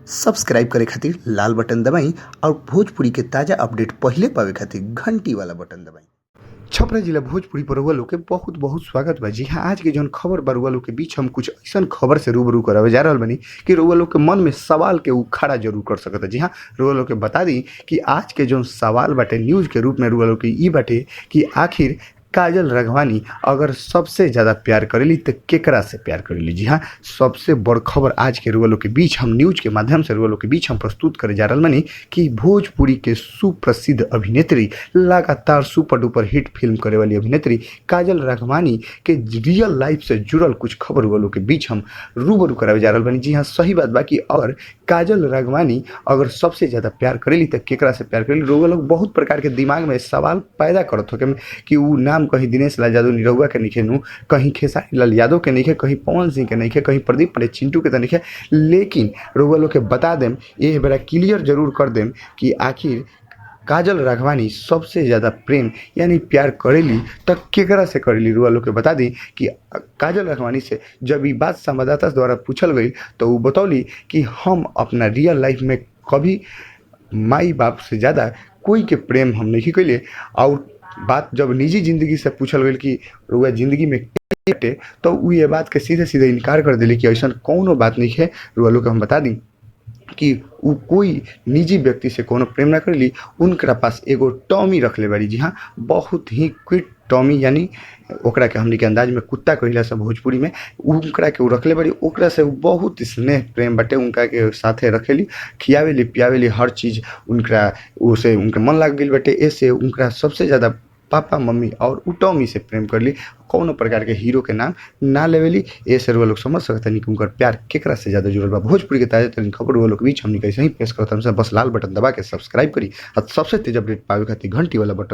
Subscribe करे खातिर लाल button दबाई और भोजपुरी के ताजा अपडेट पहिले पावे खातिर घंटी वाला बटन दबाई। छपरा जिला भोजपुरी पर रउआ लोग के बहुत बहुत स्वागत बा। जी हाँ, आज के जौन खबर बा रउआ लोग के बीच हम कुछ ऐसा खबर से रूबरू करावे जा रहल बानी कि रउआ लोग के मन में सवाल के उ खड़ा जरूर कर सकता। जी हाँ, रउआ लोग के बता दी कि आज के जौन सवाल बाटे न्यूज के रूप में रउआ लोग के ई बाटे कि आखिर काजल राघवानी अगर सबसे ज़्यादा प्यार करेली तो केकरा से प्यार करेली। जी हाँ, सबसे बड़ खबर आज के रउआ लोग के बीच हम न्यूज के माध्यम से रउआ लोग के बीच हम प्रस्तुत करे जा रहल बानी कि भोजपुरी के सुप्रसिद्ध अभिनेत्री, लगातार सुपर डुपर हिट फिल्म करे वाली अभिनेत्री काजल राघवानी के रियल लाइफ से जुड़ल कुछ खबर रउआ लोग के बीच हम रूबरू करावे जा रहल बानी। जी हाँ, सही बात बा कि अगर काजल राघवानी अगर सबसे ज़्यादा प्यार करेली तो केकरा से प्यार करेली। रउआ लोग बहुत प्रकार के दिमाग में सवाल पैदा करत हो कि उ नाम कहीं दिनेश लाल यादव निरहुआ के नइखे नु, कहीं खेसारी लाल यादव के नइखे, कहीं पवन सिंह के नइखे, कहीं प्रदीप पंडित चिंटू के तो नइखे। लेकिन रउआ लोग के बता देम, ये बड़ा क्लियर जरूर कर देम कि आखिर काजल राघवानी सबसे ज़्यादा प्रेम यानी प्यार करेली तो केकरा से करेली। रउआ लोग के बता दी कि काजल राघवानी से जब ये बात संवाददाता द्वारा पूछल गई तो वो बतौली कि हम अपना रियल लाइफ में कभी माई बाप से ज़्यादा कोई के प्रेम हम नहीं कैले। और बात जब निजी जिंदगी से पूछल गई कि रुआ जिंदगी में बाटे तो वो ये बात के सीधे सीधे इनकार कर दिली कि ऐसा कोनो बात नहीं है। रुआ लोग हम बता दी कि वो कोई निजी व्यक्ति से कोनो प्रेम ना करेली। उनका पास एगो टॉमी रखले बाड़ी। जी हाँ, बहुत ही क्विट टॉमी यानी ओकरा के हमनी के अंदाज में कुत्ता कहिला सब भोजपुरी में, उनकरा के रखले बाड़ी। ओकरा से बहुत स्नेह प्रेम बटे, उनका के साथे रखेली, खियावेली पियावेली, हर चीज़ उनकरा उसे उनके मन लाग गई बटे। ऐसे उनकरा सबसे ज़्यादा पापा मम्मी और उ टॉमी से प्रेम करली, कौनो प्रकार के हीरो के नाम ना लेवेली। ऐसे वो लोग समझ सकता नहीं कि उनका प्यार केकरा से ज़्यादा जुड़ल बा। भोजपुरी के ताजा तरीन खबर वो लोग के बीच हमने कैसे ही पेश करता, बस लाल बटन दबा के सब्सक्राइब करी और सबसे तेज अपडेट पावे खातिर घंटी वाला बटन